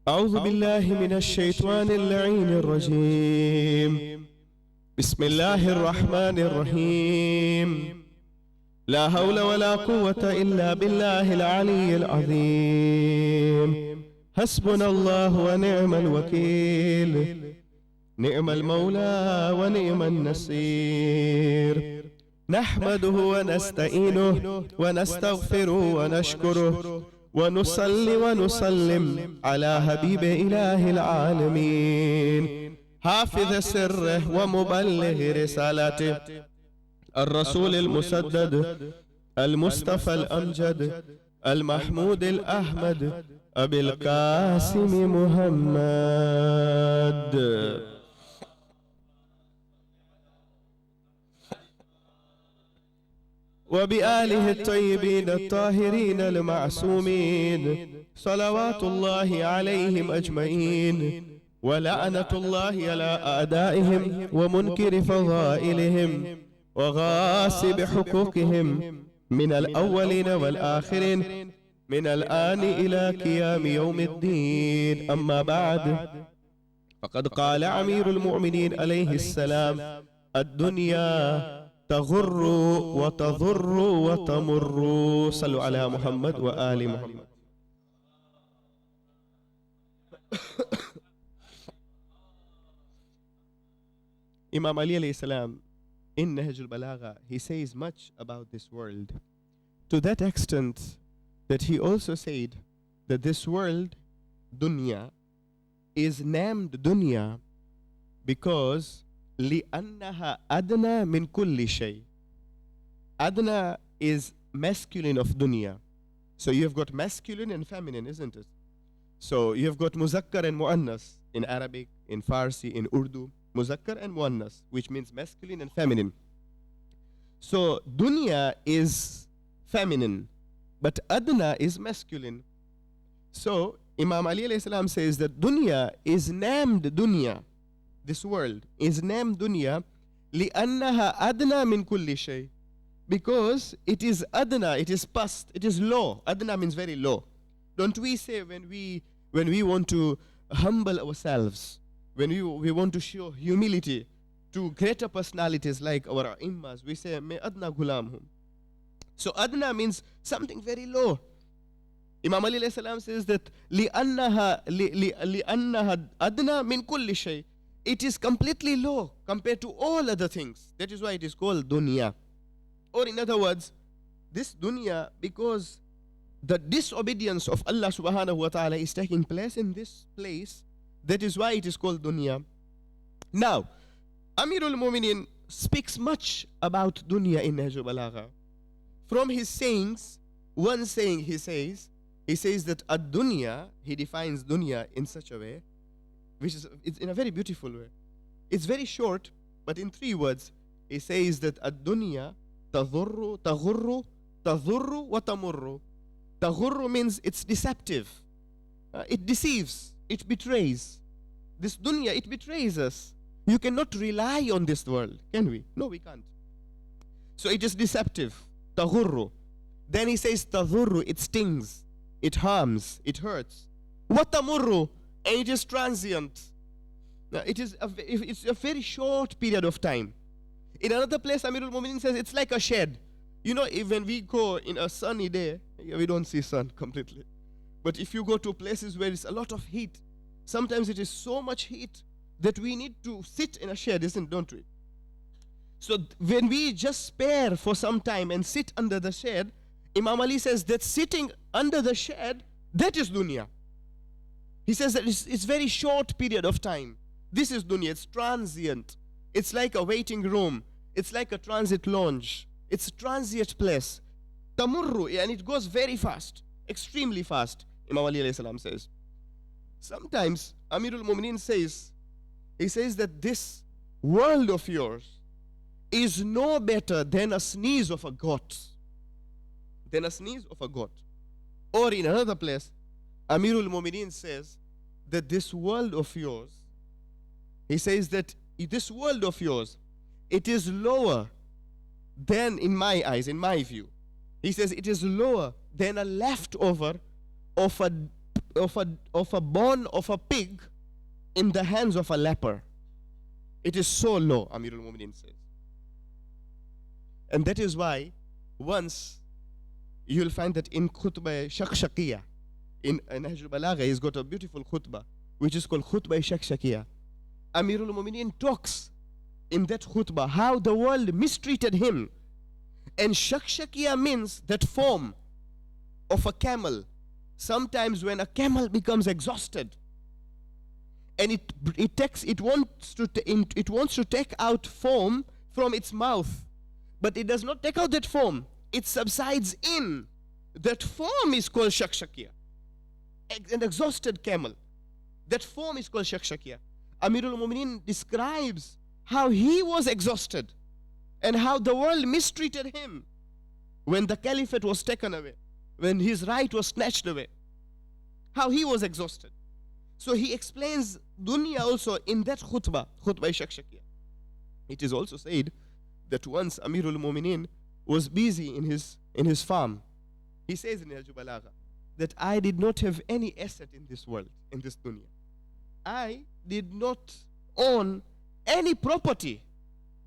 أعوذ بالله من الشيطان اللعين الرجيم. بسم الله الرحمن الرحيم. لا حول ولا قوة إلا بالله العلي العظيم. حسبنا الله ونعم الوكيل، نعم المولى ونعم النصير. نحمده ونستعينه ونستغفره ونشكره ونصلي ونسلم على حبيب إله العالمين، حافظ سره ومبلغ رسالته، الرسول المسدد المصطفى الأمجد المحمود الأحمد أبي القاسم محمد وبآله الطيبين الطاهرين المعصومين، صلوات الله عليهم أجمعين، ولعنة الله على أعدائهم ومنكر فضائلهم وغاصب حقوقهم من الأولين والآخرين، من الآن إلى قيام يوم الدين. أما بعد، فقد قال أمير المؤمنين عليه السلام: الدنيا تغر وتضر وتمر. صلوا على محمد وآل محمد. Imam Ali alayhi salam in Nahj al-Balagha, he says much about this world, to that extent that he also said that this world, dunya, is named dunya because لِأَنَّهَا أَدْنَى مِنْ كُلِّ شَيْءٍ. Adna is masculine of dunya. So you have got masculine and feminine, isn't it? So you have got muzakkar and muannas in Arabic, in Farsi, in Urdu. Muzakkar and muannas, which means masculine and feminine. So dunya is feminine, but adna is masculine. So Imam Ali alayhi salam says that dunya is named dunya. This world is named dunya لِأَنَّهَا أَدْنَى مِنْ كُلِّ شَيْءٍ, because it is adna, it is past, it is low. Adna means very low. Don't we say when we want to humble ourselves, when we want to show humility to greater personalities like our imams, we say me adna gulam hum. So adna means something very low. Imam Ali alayhi salam says that لِأَنَّهَا أَدْنَى مِنْ كُلِّ شَيْءٍ. It is completely low compared to all other things. That is why it is called dunya. Or in other words, this dunya, because the disobedience of Allah subhanahu wa ta'ala is taking place in this place, that is why it is called dunya. Now, Amirul Mu'minin speaks much about dunya in Nahj al-Balagha. From his sayings, one saying he says that ad-dunya, he defines dunya in such a way, which is it's in a very beautiful way. It's very short, but in 3 words, he says that ad-dunya taghurru, taghurru, taghurru wa tamurru. Taghurru means it's deceptive. It deceives, it betrays. This dunya, it betrays us. You cannot rely on this world, can we? No, we can't. So it is deceptive, taghurru. Then he says taghurru, it stings, it harms, it hurts. Wa tamurru, and it is transient. It's a very short period of time. In another place, Amirul Mu'minin says it's like a shed. You know, if when we go in a sunny day, we don't see sun completely. But if you go to places where it's a lot of heat, sometimes it is so much heat that we need to sit in a shed, don't we? So when we just spare for some time and sit under the shed, Imam Ali says that sitting under the shed, that is dunya. He says that it's very short period of time. This is dunya, it's transient. It's like a waiting room. It's like a transit lounge. It's a transient place. Tamurru, and it goes very fast, extremely fast, Imam Ali alayhi salam says. Sometimes Amirul Mu'minin says, he says that this world of yours is no better than a sneeze of a goat. Than a sneeze of a goat. Or in another place, Amirul Mu'minin says that this world of yours, he says that this world of yours, it is lower than, in my eyes, in my view, he says it is lower than a leftover of a of a bone of a pig in the hands of a leper. It is so low, Amirul Mu'minin says. And that is why once you'll find that in khutbah Shakshakiyah, in Nahjul Balagha, he's got a beautiful khutbah which is called khutbah Shakshakiyah. Amirul Mu'minin talks in that khutbah how the world mistreated him. And Shakshakiyah means that form of a camel. Sometimes when a camel becomes exhausted and it wants to take out foam from its mouth, but it does not take out that foam, it subsides in. That foam is called Shakshakiyah. An exhausted camel. That foam is called Shakshakiyah. Amirul Mu'minin describes how he was exhausted and how the world mistreated him when the caliphate was taken away, when his right was snatched away, how he was exhausted. So he explains dunya also in that khutbah Shakshakiyah. It is also said that once Amirul Mu'minin was busy in his farm. He says in Nahjul Balagha that I did not have any asset in this world, in this dunya. I did not own any property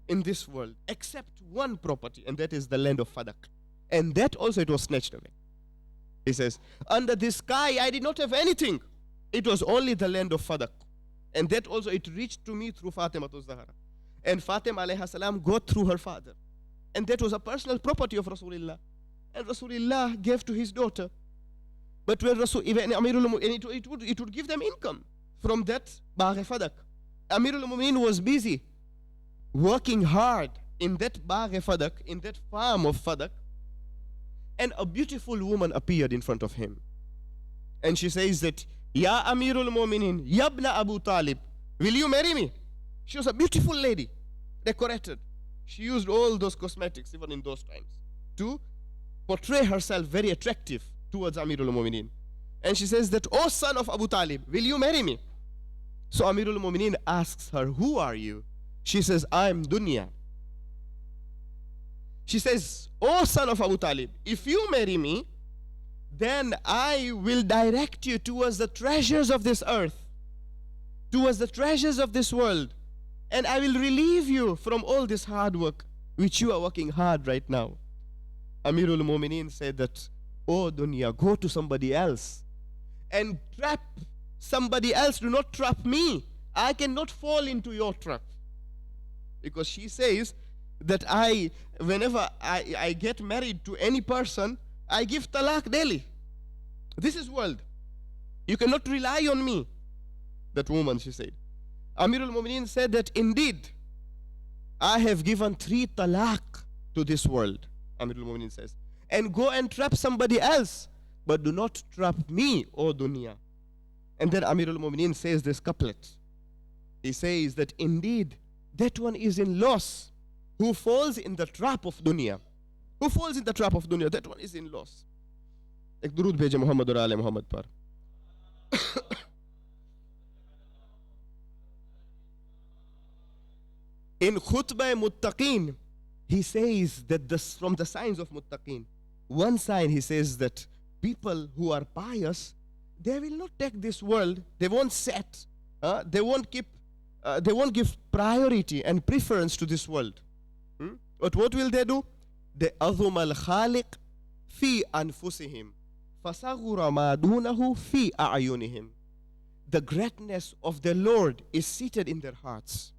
in this world except one property, and that is the land of Fadak. And that also it was snatched away. He says, under the sky I did not have anything. It was only the land of Fadak. And that also it reached to me through Fatima Zahra. And Fatima alayha salam got through her father. And that was a personal property of Rasulullah. And Rasulullah gave to his daughter. But when even Amirul Mu'minin, it would give them income from that Bagh Fadak. Amirul Mu'minin was busy working hard in that Bagh Fadak, in that farm of Fadak. And a beautiful woman appeared in front of him. And she says that, Ya Amirul Mu'minin, Yabna Abu Talib, will you marry me? She was a beautiful lady, decorated. She used all those cosmetics, even in those times, to portray herself very attractive towards Amirul Mu'minin. And she says that, O son of Abu Talib, will you marry me? So Amirul Mu'minin asks her, who are you? She says, I am Dunya. She says, O son of Abu Talib, if you marry me, then I will direct you towards the treasures of this earth, towards the treasures of this world, and I will relieve you from all this hard work, which you are working hard right now. Amirul Mu'minin said that, oh Dunya, go to somebody else and trap somebody else. Do not trap me. I cannot fall into your trap. Because she says that whenever I get married to any person, I give talaq daily. This is world. You cannot rely on me. That woman, she said. Amirul Mu'minin said that indeed, I have given 3 talaq to this world, Amirul Mu'minin says. And go and trap somebody else, but do not trap me, O dunya. And then Amirul Mu'minin says this couplet. He says that indeed, that one is in loss who falls in the trap of dunya. Who falls in the trap of dunya, that one is in loss. Ek durud bheje Muhammad aur aale Muhammad par. In Khutbah Muttaqeen, he says that from the signs of Muttaqeen, one sign he says that people who are pious, they will not take this world, they won't they won't give priority and preference to this world. But what will they do? They أَظُمَ الْخَالِقِ فِي أَنفُسِهِمْ فَصَغُرَ مَا دُونَهُ فِي أَعْيُنِهِمْ. The greatness of the Lord is seated in their hearts.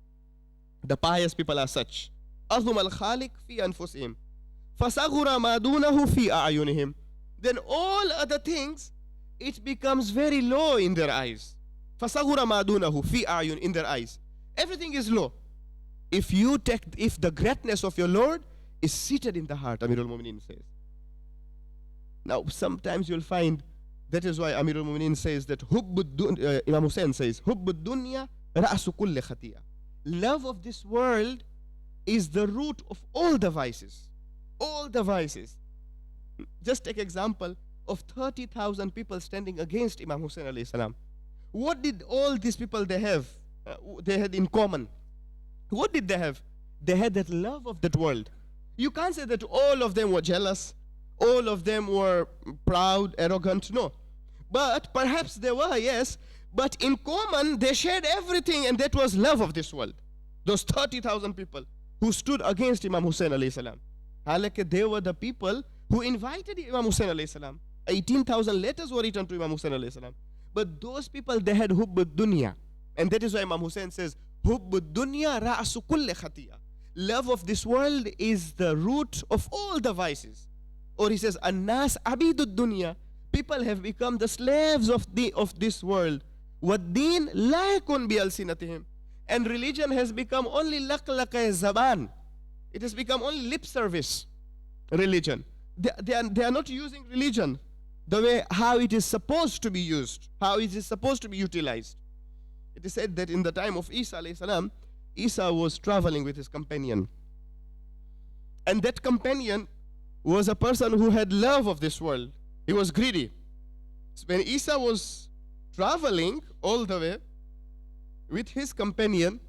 The pious people are such. أَظُمَ الْخَالِقِ فِي أَنفُسِهِمْ فَصَغُرَ مَا دُونَهُ فِي أَعْيُنِهِمْ. Then all other things, it becomes very low in their eyes. فَصَغُرَ مَا دُونَهُ فِي أَعْيُنِ. In their eyes. Everything is low. If the greatness of your Lord is seated in the heart, Amirul Mu'minin says. Now, sometimes you'll find, that is why Amirul Mu'minin says that, Imam Hussein says, حُبُّ الدُّنْيَا رَأْسُ كُلِّ خَطِيئَةٍ. Love of this world is the root of all the vices. All the vices. Just take example of 30,000 people standing against Imam Hussein alayhi salam. What did all these people they had in common? What did they have? They had that love of that world. You can't say that all of them were jealous, all of them were proud, arrogant, no. But perhaps they were, yes. But in common, they shared everything, and that was love of this world. Those 30,000 people who stood against Imam Hussein alayhi salam. Halake, they were the people who invited Imam Hussein alayhi salam. 18,000 letters were written to Imam Hussein alayhi salam. But those people, they had hubbud dunya. And that is why Imam Hussein says, hubbud dunya ra'asu kulli khatiya. Love of this world is the root of all the vices. Or he says, An-nas abidud dunya. People have become the slaves of this world. وَالدِّينَ لَا يَكُنْ بِأَلْسِنَتِهِمْ. And religion has become only laqlaqa zaban. It has become only lip service religion. They are not using religion the way how it is supposed to be used, how it is supposed to be utilized. It is said that in the time of Isa alayhi salam, Isa was traveling with his companion. And that companion was a person who had love of this world. He was greedy. So when Isa was traveling all the way with his companion,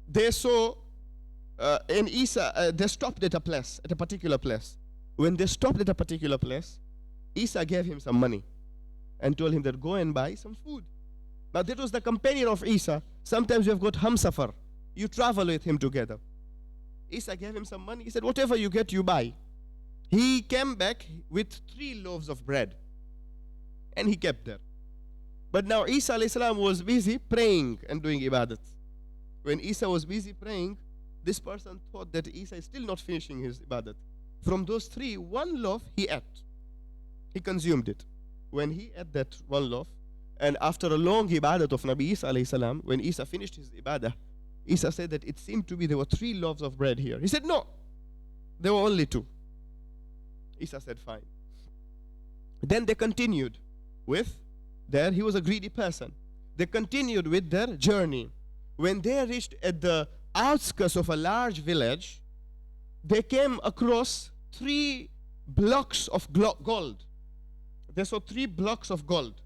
they saw they stopped at a particular place. When they stopped at a particular place, Isa gave him some money and told him that go and buy some food. Now that was the companion of Isa. Sometimes you have got Hamsafar. You travel with him together. Isa gave him some money. He said, whatever you get, you buy. He came back with 3 loaves of bread. And he kept there. But now Isa alayhi salam was busy praying and doing ibadat. When Isa was busy praying, this person thought that Isa is still not finishing his ibadat. From those 3, 1 loaf he ate. He consumed it. When he ate that 1 loaf, and after a long ibadat of Nabi Isa alayhi salam, when Isa finished his ibadah, Isa said that it seemed to be there were 3 loaves of bread here. He said, no, there were only 2. Isa said, fine. Then they continued with he was a greedy person. They continued with their journey. When they reached at the outskirts of a large village, they came across 3 blocks of gold. They saw 3 blocks of gold.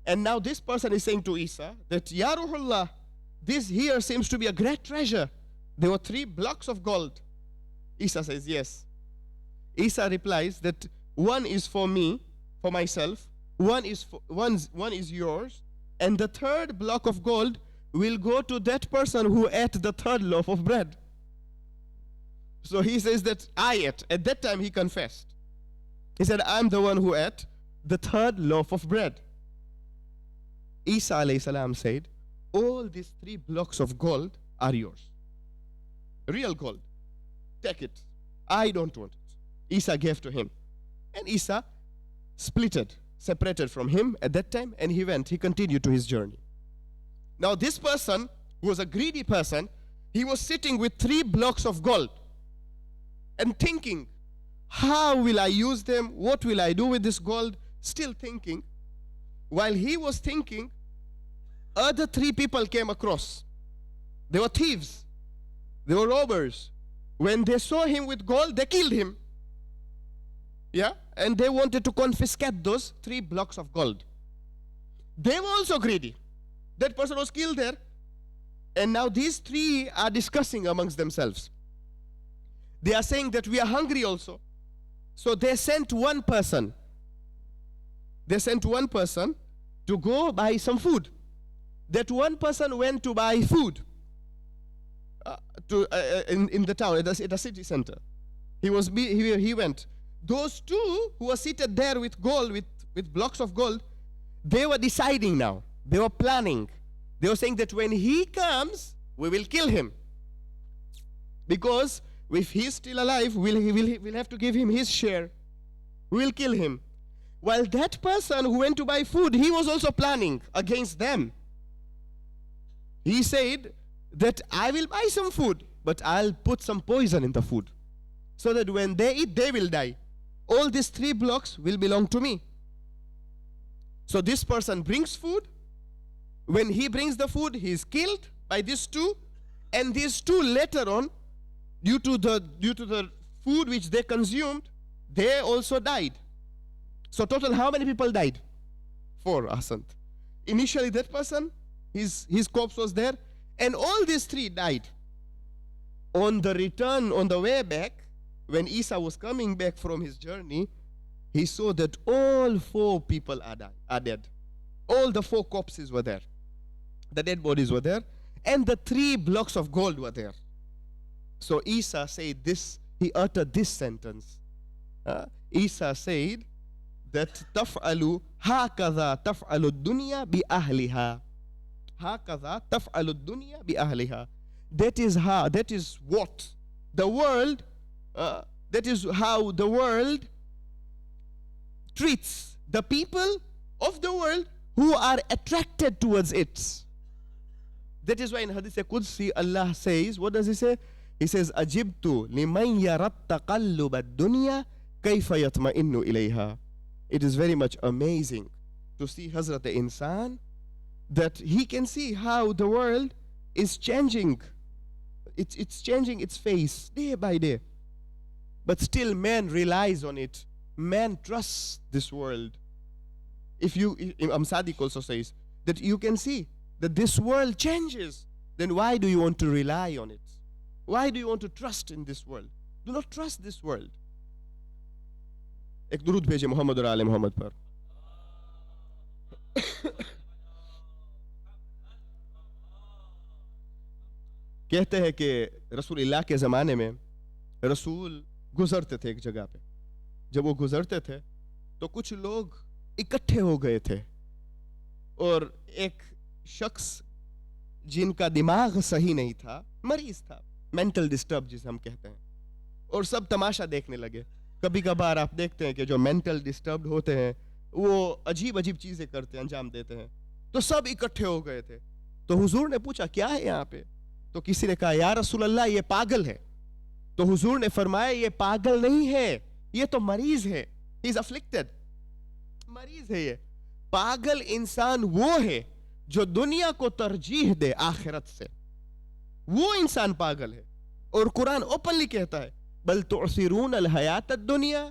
And now this person is saying to Isa that, Ya Ruhullah, this here seems to be a great treasure. There were 3 blocks of gold. Isa says, yes. Isa replies that 1 is for me, for myself, 1 is yours, and the 3rd block of gold will go to that person who ate the 3rd loaf of bread. So he says that I ate. At that time he confessed. He said, I'm the one who ate the 3rd loaf of bread. Isa alayhi salam said, all these 3 blocks of gold are yours. Real gold. Take it. I don't want it. Isa gave to him. And Isa separated from him at that time, and he continued to his journey. Now this person, who was a greedy person, he was sitting with 3 blocks of gold and thinking, how will I use them? What will I do with this gold? Still thinking. While he was thinking, other 3 people came across. They were thieves. They were robbers. When they saw him with gold, they killed him. Yeah? And they wanted to confiscate those 3 blocks of gold. They were also greedy. That person was killed there. And now these 3 are discussing amongst themselves. They are saying that we are hungry also. So they sent one person. They sent one person to go buy some food. That one person went to buy food in the town, at the city center. He went. Those 2 who were seated there with gold, with blocks of gold, they were deciding now. They were planning. They were saying that when he comes, we will kill him. Because if he's still alive, we'll have to give him his share. We will kill him. While that person who went to buy food, he was also planning against them. He said that I will buy some food, but I'll put some poison in the food, so that when they eat, they will die. All these 3 blocks will belong to me. So this person brings food. When he brings the food, he is killed by these 2. And these 2 later on, due to the food which they consumed, they also died. So total, how many people died? 4, Ahsant. Initially that person, his corpse was there, and all these 3 died. On the way back, when Isa was coming back from his journey, he saw that all 4 people are dead. All the 4 corpses were there. The dead bodies were there. And the 3 blocks of gold were there. So Isa said this, he uttered this sentence. Isa said that تفعل هكذا تفعل الدنيا بأهلها. هكذا تفعل الدنيا بأهلها. That is what the world, that is how the world treats the people of the world who are attracted towards it. That is why in Hadith Qudsi Allah says, what does he say? He says, أجبت لمن يرى التقلب الدنيا كيف يطمئن إليها. It is very much amazing to see Hazrat Insan, that he can see how the world is changing. It's changing its face day by day. But still man relies on it. Man trusts this world. Imam Sadiq also says that you can see that this world changes. Then why do you want to rely on it? Why do you want to trust in this world? Do not trust this world. ایک درود بھیجے محمد اور آل محمد پر. کہتے ہیں کہ رسول اللہ کے زمانے میں رسول گزرتے تھے ایک جگہ پہ. جب وہ گزرتے تھے تو کچھ لوگ اکٹھے ہو گئے تھے اور ایک شخص جن کا دماغ صحیح نہیں تھا, مریض تھا, مینٹل ڈسٹرب جسے ہم کہتے ہیں, اور سب تماشا دیکھنے لگے. کبھی کبھار آپ دیکھتے ہیں کہ جو مینٹل ڈسٹربڈ ہوتے ہیں وہ عجیب عجیب چیزیں کرتے ہیں, انجام دیتے ہیں. تو سب اکٹھے ہو گئے تھے. تو حضور نے پوچھا کیا ہے یہاں پہ؟ تو کسی نے کہا یا رسول اللہ یہ پاگل ہے. تو حضور نے فرمایا یہ پاگل نہیں ہے, یہ تو مریض ہے. He is afflicted. مریض ہے یہ. پاگل انسان وہ ہے جو دنیا کو ترجیح دے آخرت سے, وہ انسان پاگل ہے. اور قرآن اوپنلی کہتا ہے بل تعثرون الحیات الدنیا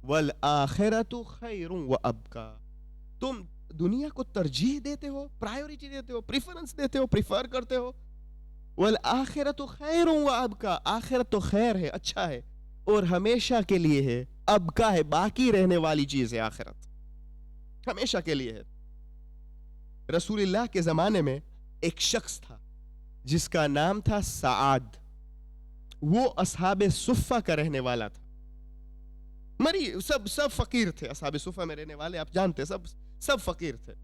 والآخرت خیر وابقا. تم دنیا کو ترجیح دیتے ہو, پرائیورٹی دیتے ہو, پریفرنس دیتے ہو, پریفر کرتے ہو. والآخرت خیر وابقا, آخرت تو خیر ہے, اچھا ہے اور ہمیشہ کے لیے ہے. ابقا ہے, باقی رہنے والی چیز ہے. آخرت ہمیشہ کے لیے ہے. رسول اللہ کے زمانے میں ایک شخص تھا جس کا نام تھا سعد. وہ اصحاب صفہ کا رہنے والا تھا. سب فقیر تھے. اصحاب صفہ میں رہنے والے آپ جانتے, سب فقیر تھے.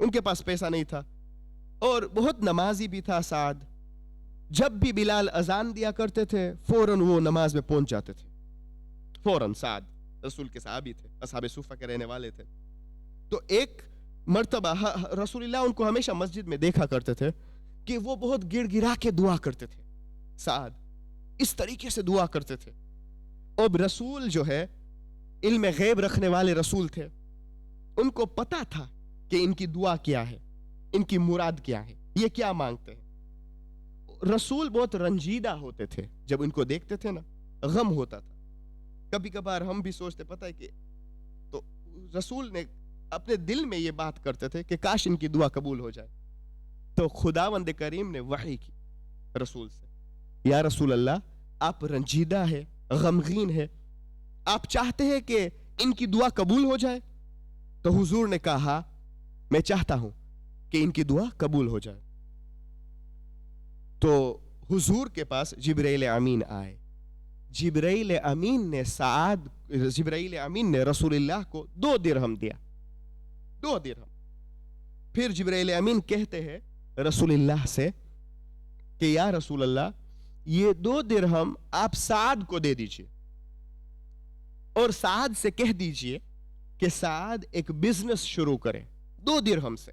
ان کے پاس پیسہ نہیں تھا اور بہت نمازی بھی تھا سعد. جب بھی بلال اذان دیا کرتے تھے فوراً وہ نماز میں پہنچ جاتے تھے. فوراً. سعد رسول کے صحابی تھے, اصحاب صفہ کے رہنے والے تھے. تو ایک مرتبہ رسول اللہ ان کو ہمیشہ مسجد میں دیکھا کرتے تھے کہ وہ بہت گڑ گڑا کے دعا کرتے تھے. سعد اس طریقے سے دعا کرتے تھے. اب رسول جو ہے علم غیب رکھنے والے رسول تھے, ان کو پتا تھا کہ ان کی دعا کیا ہے, ان کی مراد کیا ہے, یہ کیا مانگتے ہیں. رسول بہت رنجیدہ ہوتے تھے جب ان کو دیکھتے تھے نا, غم ہوتا تھا. کبھی کبھار ہم بھی سوچتے پتہ ہے کہ, تو رسول نے اپنے دل میں یہ بات کرتے تھے کہ کاش ان کی دعا قبول ہو جائے. تو خداوند کریم نے وحی کی رسول سے, یا رسول اللہ آپ رنجیدہ ہے, غمگین ہے, آپ چاہتے ہیں کہ ان کی دعا قبول ہو جائے. تو حضور نے کہا میں چاہتا ہوں کہ ان کی دعا قبول ہو جائے. تو حضور کے پاس جبرائیل امین آئے. جبرائیل امین نے رسول اللہ کو 2 درہم دیا. 2 درہم. پھر جبرائیل امین کہتے ہیں رسول اللہ سے کہ یا رسول اللہ یہ 2 درہم آپ سعد کو دے دیجئے اور سعد سے کہہ دیجئے کہ سعد ایک بزنس شروع کرے 2 درہم سے.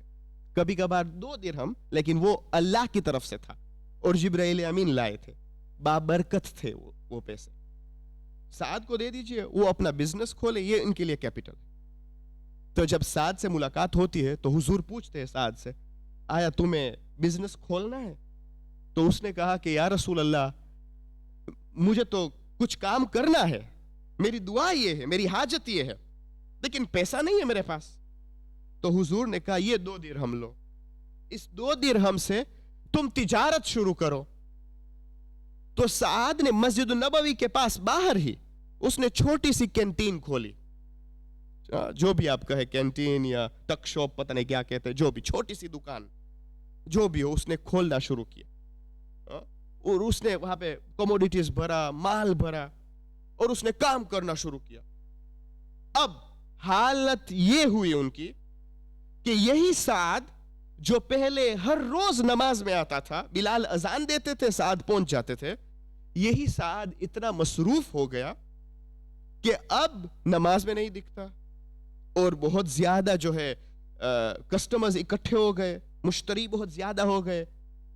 کبھی کبھار 2 درہم, لیکن وہ اللہ کی طرف سے تھا اور جبرائیل امین لائے تھے, بابرکت تھے وہ پیسے. سعد کو دے دیجئے, وہ اپنا بزنس کھولے, یہ ان کے لیے کیپٹل. تو جب سعد سے ملاقات ہوتی ہے تو حضور پوچھتے ہیں سعد سے آیا تمہیں بزنس کھولنا ہے؟ تو اس نے کہا کہ یا رسول اللہ مجھے تو کچھ کام کرنا ہے, میری دعا یہ ہے, میری حاجت یہ ہے, لیکن پیسہ نہیں ہے میرے پاس. تو حضور نے کہا یہ 2 درہم لو, اس 2 درہم سے تم تجارت شروع کرو. تو سعد نے مسجد النبوی کے پاس باہر ہی اس نے چھوٹی سی کینٹین کھولی جو بھی آپ کہے کینٹین یا ٹک شاپ پتہ نہیں کیا کہتے ہیں, جو بھی چھوٹی سی دکان جو بھی ہو, اس نے کھولنا شروع کیا اور اس نے وہاں پہ کموڈیٹیز بھرا, مال بھرا اور اس نے کام کرنا شروع کیا. اب حالت یہ ہوئی ان کی کہ یہی سعد جو پہلے ہر روز نماز میں آتا تھا, بلال اذان دیتے تھے سعد پہنچ جاتے تھے, یہی سعد اتنا مصروف ہو گیا کہ اب نماز میں نہیں دکھتا اور بہت زیادہ جو ہے کسٹمرز اکٹھے ہو گئے, مشتری بہت زیادہ ہو گئے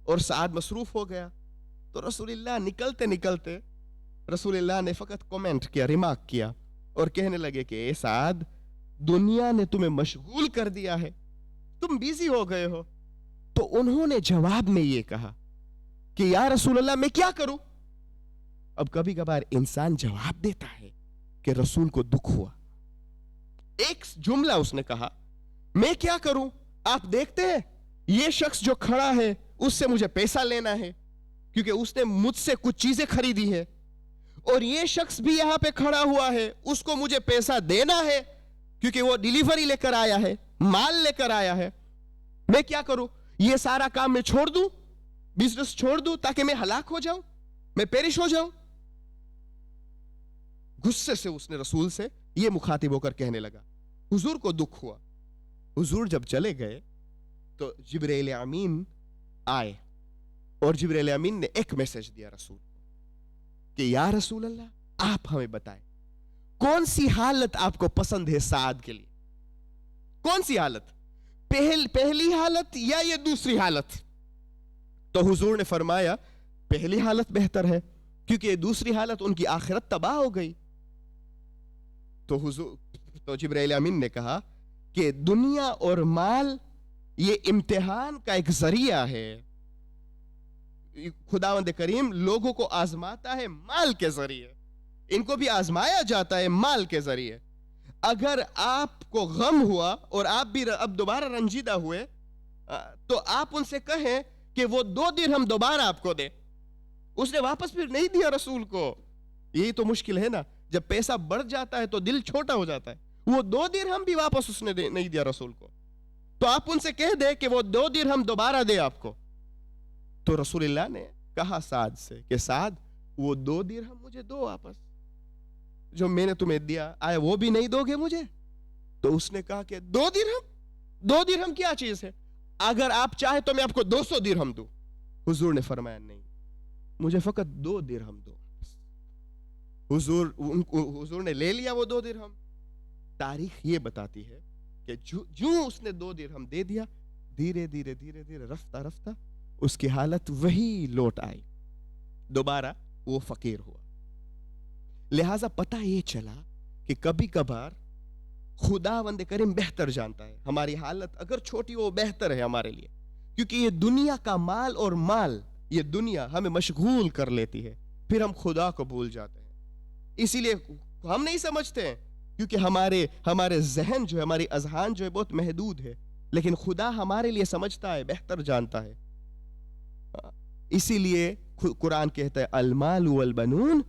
اور سعد مصروف ہو گیا. تو رسول اللہ نکلتے نکلتے رسول اللہ نے فقط کومنٹ کیا, ریمارک کیا اور کہنے لگے کہ اے سعد, دنیا نے تمہیں مشغول کر دیا ہے, تم بیزی ہو گئے ہو. تو انہوں نے جواب میں یہ کہا کہ یا رسول اللہ میں کیا کروں. اب کبھی کبھار انسان جواب دیتا ہے کہ رسول کو دکھ ہوا. ایک جملہ اس نے کہا, میں کیا کروں, آپ دیکھتے ہیں یہ شخص جو کھڑا ہے اس سے مجھے پیسہ لینا ہے کیونکہ اس نے مجھ سے کچھ چیزیں خریدی ہے, اور یہ شخص بھی یہاں پہ کھڑا ہوا ہے, اس کو مجھے پیسہ دینا ہے کیونکہ وہ ڈیلیوری لے کر آیا ہے, مال لے کر آیا ہے. میں کیا کروں, یہ سارا کام میں چھوڑ دوں, بزنس چھوڑ دوں تاکہ میں ہلاک ہو جاؤں, میں پیرش ہو جاؤں. غصے سے اس نے رسول سے یہ مخاطب ہو کر کہنے لگا. حضور کو دکھ ہوا. حضور جب چلے گئے تو جبرائیل امین آئے اور جبرائیل امین نے ایک میسج دیا رسول کہ یا رسول اللہ آپ ہمیں بتائیں کون سی حالت آپ کو پسند ہے سعد کے لیے, کون سی حالت, پہلی حالت یا یہ دوسری حالت. تو حضور نے فرمایا پہلی حالت بہتر ہے کیونکہ یہ دوسری حالت ان کی آخرت تباہ ہو گئی. تو جبرائیل امین نے کہا کہ دنیا اور مال یہ امتحان کا ایک ذریعہ ہے, خداوند کریم لوگوں کو آزماتا ہے مال کے ذریعے, ان کو بھی آزمایا جاتا ہے مال کے ذریعے. اگر آپ کو غم ہوا اور آپ بھی اب دوبارہ رنجیدہ ہوئے تو آپ ان سے کہیں کہ وہ 2 درہم دوبارہ آپ کو دے. اس نے واپس پھر نہیں دیا رسول کو. یہی تو مشکل ہے نا, جب پیسہ بڑھ جاتا ہے تو دل چھوٹا ہو جاتا ہے. وہ 2 درہم بھی واپس اس نے نہیں دیا رسول کو. تو آپ ان سے کہہ دے کہ وہ 2 درہم دوبارہ دے آپ کو. تو رسول اللہ نے کہا سعد سے کہ سعد وہ 2 درہم مجھے دو واپس جو میں نے تمہیں دیا, آئے وہ بھی نہیں دو گے مجھے. تو اس نے کہا کہ 2 درہم کیا چیز ہے, اگر آپ چاہے تو میں آپ کو 200 درہم دوں. حضور نے فرمایا نہیں, مجھے فقط 2 درہم دو. حضور نے لے لیا وہ 2 درہم. تاریخ یہ بتاتی ہے کہ جو اس نے 2 درہم دے دیا, دھیرے دھیرے دھیرے دھیرے رفتہ رفتہ اس کی حالت وہی لوٹ آئی, دوبارہ وہ فقیر ہوا. لہذا پتہ یہ چلا کہ کبھی کبھار خداوند کریم بہتر جانتا ہے ہماری حالت اگر چھوٹی وہ بہتر ہے ہمارے لیے, کیونکہ یہ دنیا کا مال اور مال, یہ دنیا ہمیں مشغول کر لیتی ہے, پھر ہم خدا کو بھول جاتے ہیں. اسی لیے ہم نہیں سمجھتے ہیں کیونکہ ہمارے ذہن جو ہے, ہماری اذہان جو ہے بہت محدود ہے, لیکن خدا ہمارے لیے سمجھتا ہے, بہتر جانتا ہے. اسی لیے قرآن کہتا ہے المال والبنون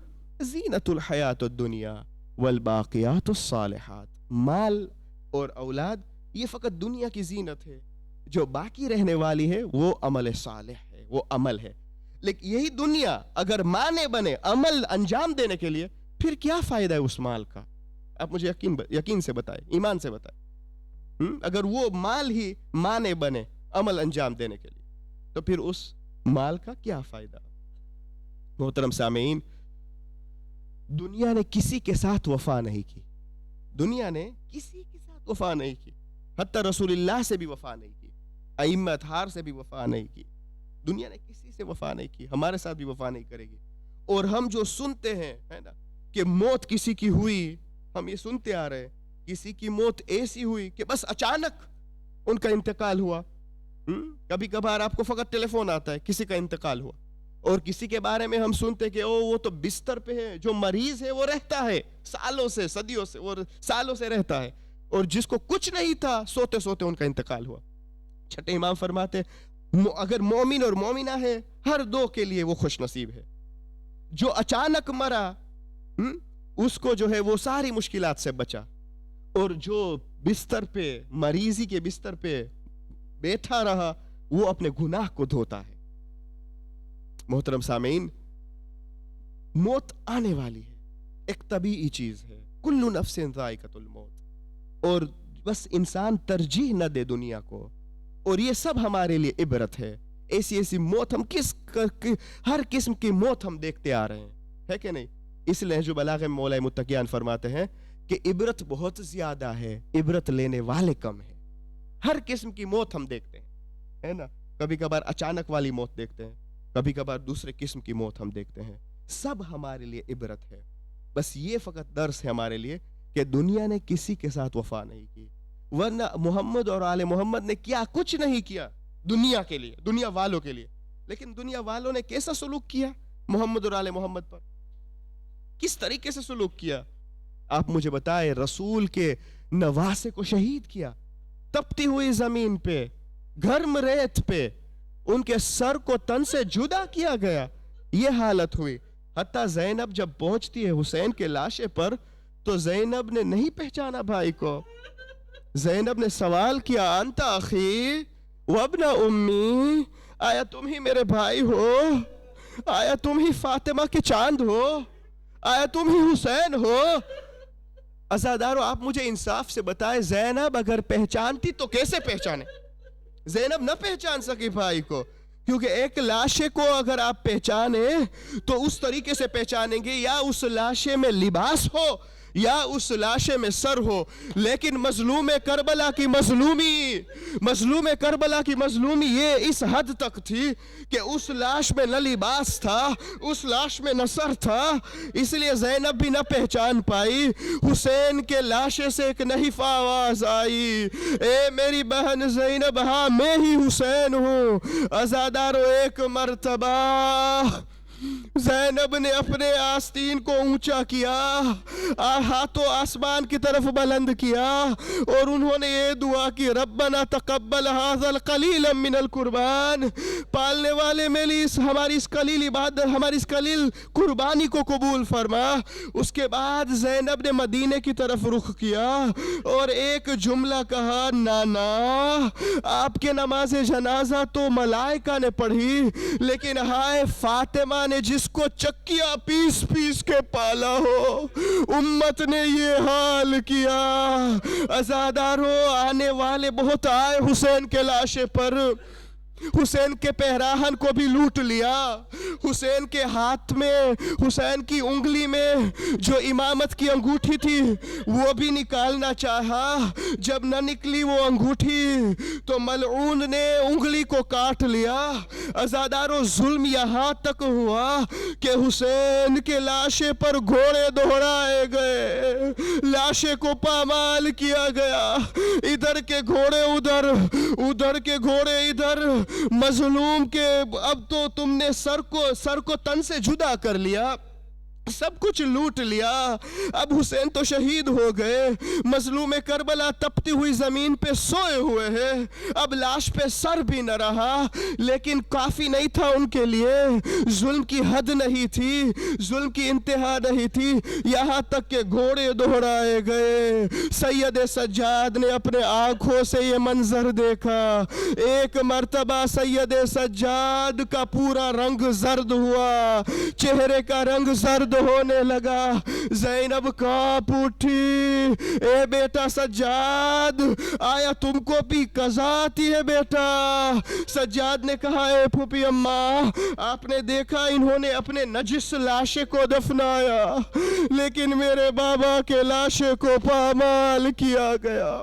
زینت الحیات الدنیا والباقیات الصالحات. مال اور اولاد یہ فقط دنیا کی زینت ہے, جو باقی رہنے والی ہے وہ عمل صالح ہے, وہ عمل ہے. لیکن یہی دنیا اگر مانے بنے عمل انجام دینے کے لیے, پھر کیا فائدہ ہے اس مال کا؟ آپ مجھے یقین سے بتائیں, ایمان سے بتائیں. اگر وہ مال ہی مانے بنے عمل انجام دینے کے لیے, تو پھر اس مال کا کیا فائدہ؟ محترم سامعین, دنیا نے کسی کے ساتھ وفا نہیں کی, دنیا نے کسی کے ساتھ وفا نہیں کی, حتی رسول اللہ سے بھی وفا نہیں کی, ائمہ اطہار سے بھی وفا نہیں کی. دنیا نے کسی سے وفا نہیں کی, ہمارے ساتھ بھی وفا نہیں کرے گی. اور ہم جو سنتے ہیں ہے نا کہ موت کسی کی ہوئی, ہم یہ سنتے آ رہے ہیں کسی کی موت ایسی ہوئی کہ بس اچانک ان کا انتقال ہوا. کبھی کبھار آپ کو فقط ٹیلی فون آتا ہے کسی کا انتقال ہوا, اور کسی کے بارے میں ہم سنتے کہ وہ تو بستر پہ ہے, جو مریض ہے وہ رہتا ہے سالوں سے, صدیوں سے, اور سالوں سے رہتا ہے, اور جس کو کچھ نہیں تھا سوتے سوتے ان کا انتقال ہوا. چھٹے امام فرماتے اگر مومن اور مومنہ ہے ہر 2 کے لیے وہ خوش نصیب ہے. جو اچانک مرا اس کو جو ہے وہ ساری مشکلات سے بچا, اور جو بستر پہ مریضی کے بستر پہ بیٹھا رہا وہ اپنے گناہ کو دھوتا ہے. محترم سامعین، موت آنے والی ہے، ایک طبیعی چیز ہے. کل نفس ذائقۃ الموت. اور بس انسان ترجیح نہ دے دنیا کو. اور یہ سب ہمارے لیے عبرت ہے. ایسی موت ہم ہر قسم کی موت ہم دیکھتے آ رہے ہیں، ہے کہ نہیں؟ اس لیے جو بلاغ میں مولا متقیان فرماتے ہیں کہ عبرت بہت زیادہ ہے، عبرت لینے والے کم ہیں. ہر قسم کی موت ہم دیکھتے ہیں، ہے نا؟ کبھی کبھار اچانک والی موت دیکھتے ہیں، کبھی کبھار دوسرے قسم کی موت ہم دیکھتے ہیں. سب ہمارے لیے عبرت ہے. بس یہ فقط درس ہے ہمارے لیے کہ دنیا نے کسی کے ساتھ وفا نہیں کی، ورنہ محمد اور آل محمد نے کیا کچھ نہیں کیا دنیا کے لیے، دنیا والوں کے لیے. لیکن دنیا والوں نے کیسا سلوک کیا محمد اور آل محمد پر؟ کس طریقے سے سلوک کیا؟ آپ مجھے بتائیں. رسول کے نواسے کو شہید کیا، تپتی ہوئی زمین پہ، گرم ریت پہ ان کے سر کو تن سے جدا کیا گیا. یہ حالت ہوئی. حتیٰ زینب جب پہنچتی ہے حسین کے لاشے پر تو زینب نے نہیں پہچانا بھائی کو. زینب نے سوال کیا، انت اخی وابن امی، آیا تم ہی میرے بھائی ہو؟ آیا تم ہی فاطمہ کے چاند ہو؟ آیا تم ہی حسین ہو؟ عزادارو، آپ مجھے انصاف سے بتائیں، زینب اگر پہچانتی تو کیسے پہچانے؟ زینب نہ پہچان سکی بھائی کو، کیونکہ ایک لاشے کو اگر آپ پہچانے تو اس طریقے سے پہچانیں گے یا اس لاشے میں لباس ہو یا اس لاشے میں سر ہو. لیکن مظلوم کربلا کی مظلومی یہ اس حد تک تھی کہ اس لاش میں نہ لباس تھا، اس لاش میں نہ سر تھا. اس لیے زینب بھی نہ پہچان پائی. حسین کے لاشے سے ایک نحیفہ آواز آئی، اے میری بہن زینب، ہاں میں ہی حسین ہوں. عزادارو، ایک مرتبہ زینب نے اپنے آستین کو اونچا کیا، ہاتھوں آسمان کی طرف بلند کیا اور انہوں نے یہ دعا کی، ربنا تقبل هذا القلیل من القربان، پالنے والے میری ہماری اس قلیل عبادت، ہماری اس قلیل قربانی کو قبول فرما. اس کے بعد زینب نے مدینے کی طرف رخ کیا اور ایک جملہ کہا، نانا آپ کے نماز جنازہ تو ملائکہ نے پڑھی، لیکن ہائے فاطمہ نے جس کو چکیاں پیس پیس کے پالا ہو، امت نے یہ حال کیا. عزادارو، آنے والے بہت آئے حسین کے لاشے پر، حسین کے پہراہن کو بھی لوٹ لیا. حسین کے ہاتھ میں، حسین کی انگلی میں جو امامت کی انگوٹھی تھی وہ بھی نکالنا چاہا. جب نہ نکلی وہ انگوٹھی تو ملعون نے انگلی کو کاٹ لیا. عزادارو، ظلم یہاں تک ہوا کہ حسین کے لاشے پر گھوڑے دوہرائے گئے، لاشے کو پامال کیا گیا. ادھر کے گھوڑے ادھر، ادھر کے گھوڑے ادھر. مظلوم کے اب تو تم نے سر کو تن سے جدا کر لیا، سب کچھ لوٹ لیا. اب حسین تو شہید ہو گئے، مظلوم کربلا تپتی ہوئی زمین پہ سوئے ہوئے ہیں. اب لاش پہ سر بھی نہ رہا، لیکن کافی نہیں تھا ان کے لیے. ظلم کی حد نہیں تھی، ظلم کی انتہا نہیں تھی، یہاں تک کہ گھوڑے دوہرائے گئے. سید سجاد نے اپنے آنکھوں سے یہ منظر دیکھا. ایک مرتبہ سید سجاد کا پورا رنگ زرد ہوا، چہرے کا رنگ زرد ہونے لگا. زینب کانپ اٹھی، اے بیٹا سجاد، آیا تم کو بھی قضا آتی ہے بیٹا؟ سجاد نے کہا، اے پھوپھی اماں، آپ نے دیکھا انہوں نے اپنے نجس لاشے کو دفنایا، لیکن میرے بابا کے لاشے کو پامال کیا گیا.